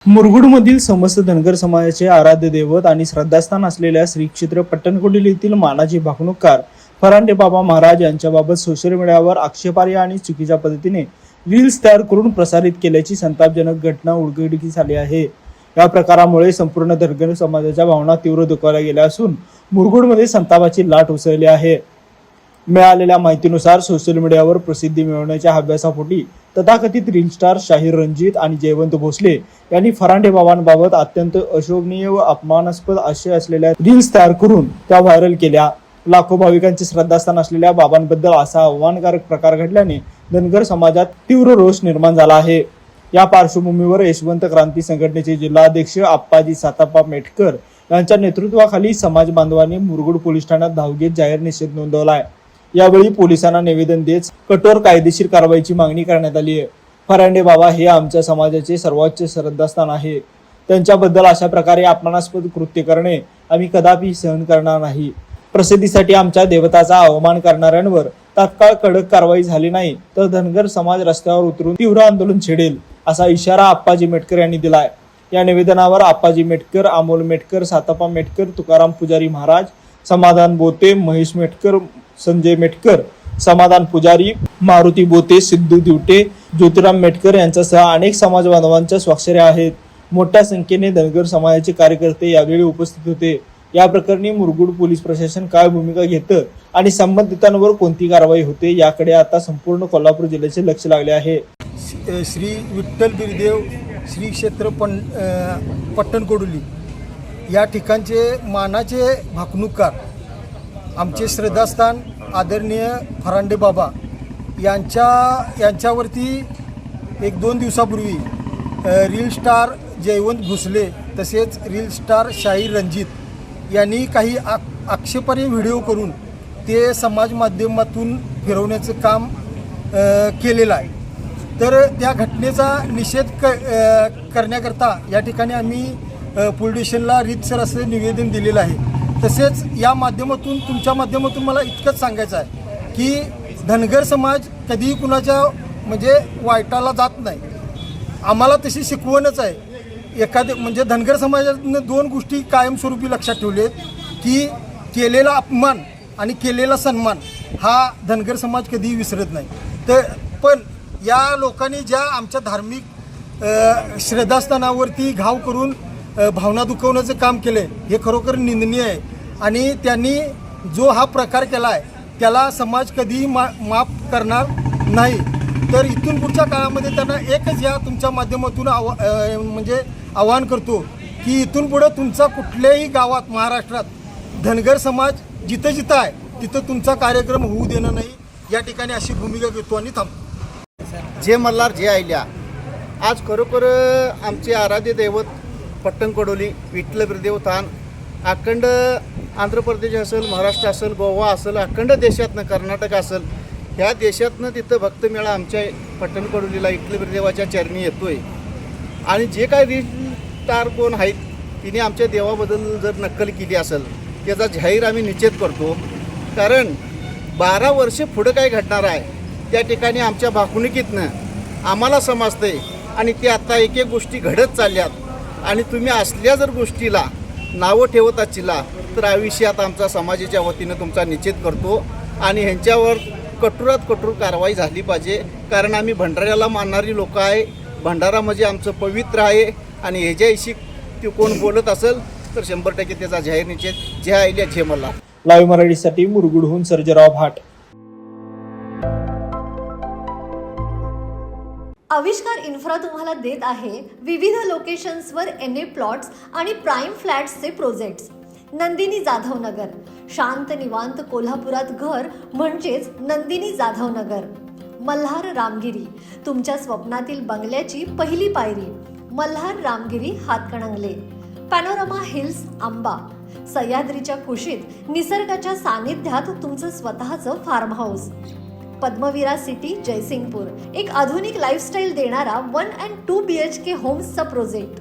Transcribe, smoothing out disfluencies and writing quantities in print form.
मुरगुडमधील समस्त धनगर समाजाचे आराध्य दैवत आणि श्रद्धास्थान असलेल्या श्री क्षेत्र पट्टणकोडील येथील मानाची भाकणूककार फरांडे बाबा महाराज यांच्याबाबत सोशल मीडियावर आक्षेपार्ह आणि चुकीच्या पद्धतीने रील्स तयार करून प्रसारित केल्याची संतापजनक घटना उघडकीस आली आहे। या प्रकारामुळे संपूर्ण धनगर समाजाच्या भावना तीव्र दुखावल्या गेल्या असून मुरगुडमध्ये संतापाची लाट उसळली आहे। मिळालेल्या माहितीनुसार सोशल मीडियावर प्रसिद्धी मिळवण्याच्या अभ्यासापोटी तथाकथित रील स्टार शाहीर रणजित आणि जयवंत भोसले यांनी फरांडे बाबांबाबत अत्यंत अशोभनीय व अपमानास्पद आशय असलेल्या रील्स तयार करून त्या व्हायरल केल्या। लाखो भाविकांचे श्रद्धास्थान असलेल्या बाबांबद्दल असा आव्हानकारक प्रकार घडल्याने धनगर समाजात तीव्र रोष निर्माण झाला आहे। या पार्श्वभूमीवर यशवंत क्रांती संघटनेचे जिल्हाध्यक्ष आप्पाजी सातापा मेटकर यांच्या नेतृत्वाखाली समाज बांधवांनी मुरगुड पोलीस ठाण्यात धाव घेत जाहीर निषेध नोंदवलाय। यावेळी पोलिसांना निवेदन देत कठोर कायदेशीर कारवाईची मागणी करण्यात आली आहे। फरांडे बाबा हे आमच्या समाजाचे सर्वोच्च श्रद्धास्थान आहे। त्यांच्याबद्दल अशा प्रकारे अपमानास्पद कृत्य करणे आम्ही कदापि सहन करणार नाही। प्रसिद्धीसाठी आमच्या देवताचा अवमान करणाऱ्यांवर तात्काळ कडक कारवाई झाली नाही तर धनगर समाज रस्त्यावर उतरून तीव्र आंदोलन छेडेल, असा इशारा आप्पाजी मेटकर यांनी दिलाय। या निवेदनावर आप्पाजी मेटकर, अमोल मेटकर, सातापा मेटकर, तुकाराम पुजारी महाराज, समाधान बोते, महेश मेटकर, संजय मेटकर, समाधान पुजारी, मारुती बोते, सिद्धू दिवटे, ज्योतिराम मेटकर यांच्यासह अनेक समाज बांधवांच्या स्वाक्षऱ्या आहेत। मोठ्या संख्येने धनगर समाजाचे कार्यकर्ते यावेळी उपस्थित होते। या प्रकरणी मुरगुड पोलीस प्रशासन काय भूमिका घेतं आणि संबंधितांवर कोणती कारवाई होते याकडे आता संपूर्ण कोल्हापूर जिल्ह्याचे लक्ष लागले आहे। श्री विठ्ठल बिरदेव श्री क्षेत्र पट्टणकोडोली या ठिकाणचे मानाचे भाकणूककार आमचे श्रद्धास्थान आदरणीय फरांडे बाबा यांच्यावरती 1-2 दिवसापूर्वी रील स्टार जयवंत भोसले तसेच रील स्टार शाहीर रणजित यांनी काही आक्षेपार्ह व्हिडिओ करून ते समाज माध्यमातून फिरवण्याचं काम केलेलं आहे। तर त्या घटनेचा निषेध करण्याकरता या ठिकाणी आम्ही पोलीस स्टेशनला रीतसर असं निवेदन दिलेलं आहे। तसेच या माध्यमातून तुमच्या माध्यमातून मला इतकंच सांगायचं आहे की धनगर समाज कधीही कुणाच्या म्हणजे वाईटाला जात नाही। आम्हाला तशी शिकवणच आहे। म्हणजे धनगर समाजानं 2 गोष्टी कायमस्वरूपी लक्षात ठेवले की केलेला अपमान आणि केलेला सन्मान हा धनगर समाज कधीही विसरत नाही। तर पण या लोकांनी ज्या आमच्या धार्मिक श्रद्धास्थानावरती घाव करून भावना दुखवण्याचं काम केलं हे खरोखर निंदनीय आहे आणि त्यांनी जो हा प्रकार केला आहे त्याला समाज कधीही माफ करणार नाही। तर इथून पुढच्या काळामध्ये त्यांना एकच या तुमच्या माध्यमातून म्हणजे आवाहन करतो की इथून पुढे तुमचा कुठल्याही गावात महाराष्ट्रात धनगर समाज जिथं जिथं आहे तिथं तुमचा कार्यक्रम होऊ देणं नाही, या ठिकाणी अशी भूमिका घेतो आणि थांबतो। जे मल्हार जे आयल्या आज खरोखर आमचे आराध्य दैवत पट्टणकोडोली विठ्ठल बिरदेव थान अखंड आंध्र प्रदेश असेल, महाराष्ट्र असेल, गोवा असेल, अखंड देशातनं कर्नाटक असेल, ह्या देशातनं तिथं भक्तमेळा आमच्या पट्टणकोडोलीला विठ्ठल बिरदेवाच्या चरणी येतोय। आणि जे काय रील स्टार कोण आहेत तिने आमच्या देवाबद्दल जर नक्कल केली असेल त्याचा जाहीर आम्ही निषेध करतो। कारण 12 वर्षे पुढं काय घडणार आहे त्या ठिकाणी आमच्या भाकणुकीतनं आम्हाला समजतंय आणि ते आता एक एक गोष्टी घडत चालल्यात आणि तुम्ही असल्या जर गोष्टीला नावं ठेवत असला तर आयुष्यात आमचा समाजाच्या वतीनं तुमचा निषेध करतो आणि ह्यांच्यावर कठोरात कठोर कारवाई झाली पाहिजे। कारण आम्ही भंडाऱ्याला मानणारी लोक आहे, भंडारा म्हणजे आमचं पवित्र आहे आणि ह्याच्याविषयी ते कोण बोलत असेल तर 100% त्याचा जाहीर निषेध। जे आयल्या जे मला लाईव्ह मराठीसाठी मुरगुडहून सर्जेराव भाट। आविष्कार इन्फ्रा तुम्हाला देत आहे विविध लोकेशन्सवर NA प्लॉट्स आणि प्राइम फ्लॅट्सचे प्रोजेक्ट्स। नंदिनी जाधव नगर, शांत निवांत कोल्हापुरात घर म्हणजेच नंदिनी जाधव नगर। मल्हार रामगिरी, तुमच्या स्वप्नातील बंगल्याची पहिली पायरी। मल्हार रामगिरी हातकणंगले। पॅनोरमा हिल्स आंबा, सह्याद्रीच्या कुशीत निसर्गाच्या सानिध्यात तुमचं स्वतःचं farm house. Padmavira city Jaysingpur, एक आधुनिक लाईफस्टाईल देणारा 1 and 2 BHK होम्सचा प्रोजेक्ट।